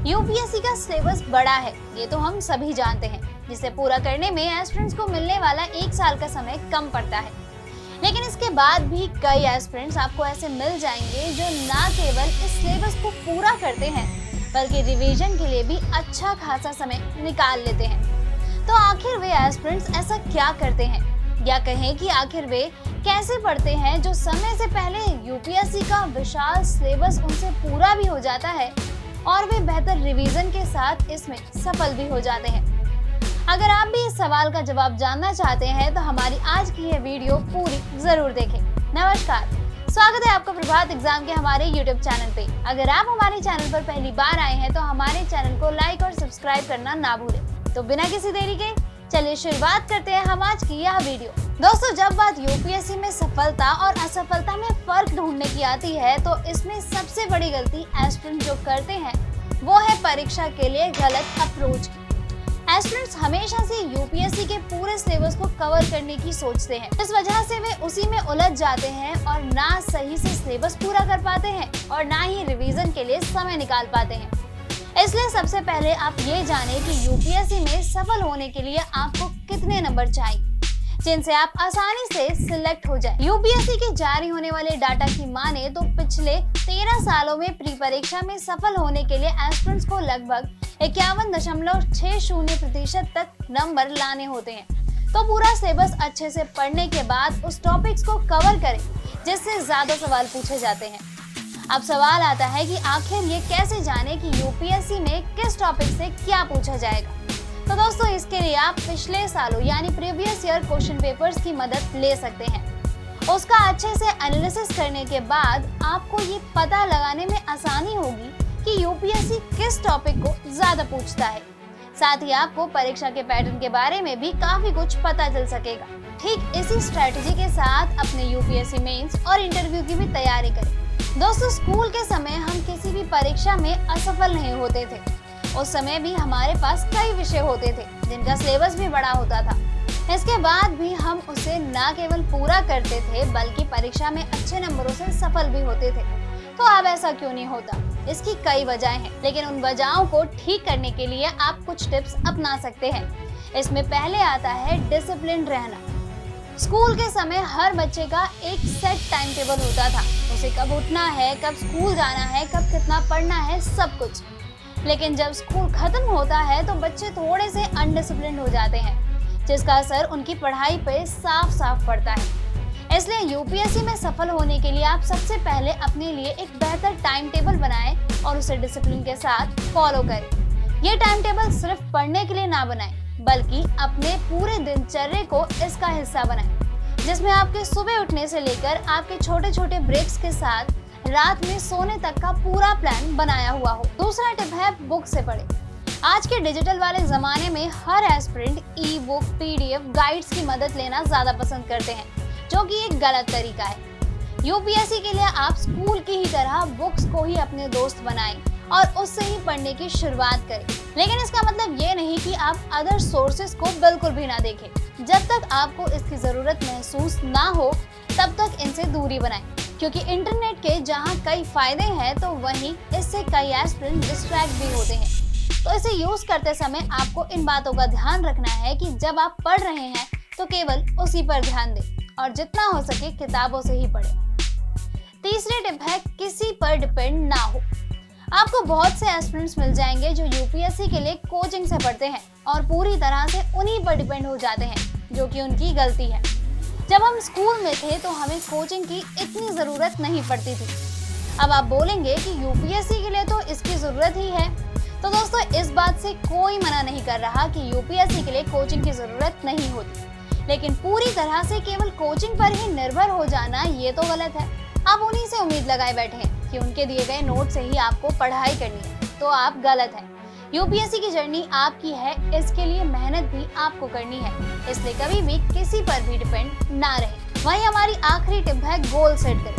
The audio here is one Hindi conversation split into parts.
यूपीएससी का सिलेबस बड़ा है, ये तो हम सभी जानते हैं, जिसे पूरा करने में एस्पिरेंट्स को मिलने वाला 1 साल का समय कम पड़ता है। लेकिन इसके बाद भी कई एस्पिरेंट्स आपको ऐसे मिल जाएंगे जो ना केवल इस सिलेबस को पूरा करते हैं, बल्कि रिवीजन के लिए भी अच्छा खासा समय निकाल लेते हैं। तो आखिर वे एस्पिरेंट्स ऐसा क्या करते हैं, या कहें कि आखिर वे कैसे पढ़ते हैं जो समय से पहले यूपीएससी का विशाल सिलेबस उनसे पूरा भी हो जाता है और वे बेहतर रिवीजन के साथ इसमें सफल भी हो जाते हैं। अगर आप भी इस सवाल का जवाब जानना चाहते हैं तो हमारी आज की यह वीडियो पूरी जरूर देखें। नमस्कार, स्वागत है आपका प्रभात एग्जाम के हमारे यूट्यूब चैनल पे। अगर आप हमारे चैनल पर पहली बार आए हैं तो हमारे चैनल को लाइक और सब्सक्राइब करना ना भूलें। तो बिना किसी देरी के चलिए शुरुआत करते हैं हम आज की यह वीडियो। दोस्तों, जब बात यूपीएससी में सफलता और असफलता में फर्क ढूंढने की आती है तो इसमें सबसे बड़ी गलती एस्पिरेंट्स जो करते हैं वो है परीक्षा के लिए गलत अप्रोच की। एस्पिरेंट्स हमेशा से यूपीएससी के पूरे सिलेबस को कवर करने की सोचते हैं। इस वजह से वे उसी में उलझ जाते हैं और ना सही से सिलेबस पूरा कर पाते हैं और ना ही रिवीजन के लिए समय निकाल पाते हैं। इसलिए सबसे पहले आप ये जानें कि यूपीएससी में सफल होने के लिए आपको कितने नंबर चाहिए जिनसे आप आसानी से सिलेक्ट हो जाए। यूपीएससी के जारी होने वाले डाटा की माने तो पिछले 13 सालों में प्री परीक्षा में सफल होने के लिए एस्पिरेंट्स को लगभग 51.60% तक नंबर लाने होते हैं। तो पूरा सिलेबस अच्छे से पढ़ने के बाद उस टॉपिक्स को कवर करें जिससे ज्यादा सवाल पूछे जाते हैं। अब सवाल आता है कि आखिर ये कैसे जाने कि यूपीएससी में किस टॉपिक से क्या पूछा जाएगा। तो दोस्तों, इसके लिए आप पिछले सालों यानी प्रीवियस ईयर क्वेश्चन पेपर्स की मदद ले सकते हैं। उसका अच्छे से एनालिसिस करने के बाद आपको ये पता लगाने में आसानी होगी कि यूपीएससी किस टॉपिक को ज्यादा पूछता है। साथ ही आपको परीक्षा के पैटर्न के बारे में भी काफी कुछ पता चल सकेगा। ठीक इसी स्ट्रेटेजी के साथ अपने यूपीएससी मेंस और इंटरव्यू की भी तैयारी करें। दोस्तों, स्कूल के समय हम किसी भी परीक्षा में असफल नहीं होते थे। उस समय भी हमारे पास कई विषय होते थे जिनका सिलेबस भी बड़ा होता था। इसके बाद भी हम उसे न केवल पूरा करते थे बल्कि परीक्षा में अच्छे नंबरों से सफल भी होते थे। तो अब ऐसा क्यों नहीं होता? इसकी कई वजहें हैं, लेकिन उन वजहों को ठीक करने के लिए आप कुछ टिप्स अपना सकते हैं। इसमें पहले आता है डिसिप्लिन रहना। स्कूल के समय हर बच्चे का एक सेट टाइम टेबल होता था, उसे कब उठना है, कब स्कूल जाना है, कब कितना पढ़ना है, सब कुछ। लेकिन जब स्कूल खत्म होता है तो बच्चे थोड़े से अनडिसिप्लिन्ड हो जाते हैं, जिसका असर उनकी पढ़ाई पे साफ साफ पड़ता है। इसलिए यूपीएससी में सफल होने के लिए आप सबसे पहले अपने लिए एक बेहतर टाइम टेबल बनाएं और उसे डिसिप्लिन के साथ फॉलो करें। ये टाइम टेबल सिर्फ पढ़ने के लिए ना बनाएं, बल्कि अपने पूरे दिनचर्या को इसका हिस्सा बनाएं, जिसमें आपके सुबह उठने से लेकर आपके छोटे छोटे ब्रेक्स के साथ रात में सोने तक का पूरा प्लान बनाया हुआ हो। दूसरा टिप है बुक से पढ़ें। आज के डिजिटल वाले जमाने में हर aspirant e book, PDF, guides की मदद लेना ज्यादा पसंद करते हैं, जो कि एक गलत तरीका है। यूपीएससी के लिए आप स्कूल की ही तरह बुक्स को ही अपने दोस्त बनाएं और उससे ही पढ़ने की शुरुआत करें। लेकिन इसका मतलब ये नहीं कि आप अदर सोर्सेज को बिल्कुल भी ना देखें। जब तक आपको इसकी जरूरत महसूस ना हो तब तक इनसे दूरी बनाएं, क्योंकि इंटरनेट के जहां कई फायदे हैं तो वहीं इससे कई एस्पिरेंट डिस्ट्रैक्ट भी होते हैं। तो इसे यूज करते समय आपको इन बातों का ध्यान रखना है कि जब आप पढ़ रहे हैं तो केवल उसी पर ध्यान दें और जितना हो सके किताबों से ही पढ़ें। तीसरी टिप है किसी पर डिपेंड ना हो। आपको बहुत से एस्पिरेंट्स मिल जाएंगे जो यूपीएससी के लिए कोचिंग से पढ़ते हैं और पूरी तरह से उन्हीं पर डिपेंड हो जाते हैं, जो कि उनकी गलती है। जब हम स्कूल में थे तो हमें कोचिंग की इतनी जरूरत नहीं पड़ती थी। अब आप बोलेंगे कि यूपीएससी के लिए तो इसकी जरूरत ही है। तो दोस्तों, इस बात से कोई मना नहीं कर रहा कि यूपीएससी के लिए कोचिंग की जरूरत नहीं होती, लेकिन पूरी तरह से केवल कोचिंग पर ही निर्भर हो जाना ये तो गलत है। आप उन्हीं से उम्मीद लगाए बैठे हैं कि उनके दिए गए नोट से ही आपको पढ़ाई करनी है, तो आप गलत हैं। यूपीएससी की जर्नी आपकी है, इसके लिए मेहनत भी आपको करनी है, इसलिए कभी भी किसी पर भी डिपेंड ना रहे। वहीं हमारी आखिरी टिप है गोल सेट करें।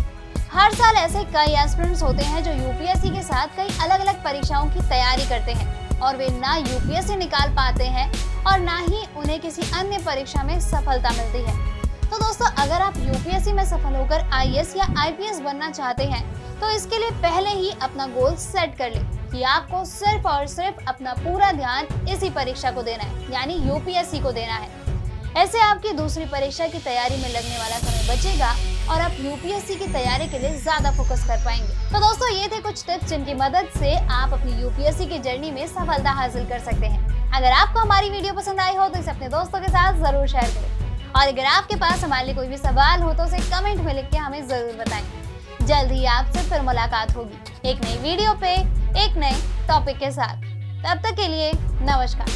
हर साल ऐसे कई एस्पिरेंट्स होते हैं जो यूपीएससी के साथ कई अलग अलग परीक्षाओं की तैयारी करते हैं और वे ना यूपीएससी निकाल पाते हैं और ना ही उन्हें किसी अन्य परीक्षा में सफलता मिलती है। तो दोस्तों, अगर आप यूपीएससी में सफल होकर आईएएस या आईपीएस बनना चाहते हैं तो इसके लिए पहले ही अपना गोल सेट कर लें। कि आपको सिर्फ और सिर्फ अपना पूरा ध्यान इसी परीक्षा को देना है, यानी यूपीएससी को देना है। ऐसे आपकी दूसरी परीक्षा की तैयारी में लगने वाला समय बचेगा और आप यूपीएससी की तैयारी के लिए ज्यादा फोकस कर पाएंगे। तो दोस्तों, ये थे कुछ टिप्स जिनकी मदद से आप अपनी यूपीएससी की जर्नी में सफलता हासिल कर सकते हैं। अगर आपको हमारी वीडियो पसंद आई हो तो इसे अपने दोस्तों के साथ जरूर शेयर करें, और अगर आपके पास हमारे लिए कोई भी सवाल हो तो उसे कमेंट में लिख के हमें जरूर बताएं। जल्द ही आपसे फिर मुलाकात होगी एक नई वीडियो पे एक नए टॉपिक के साथ। तब तक के लिए नमस्कार।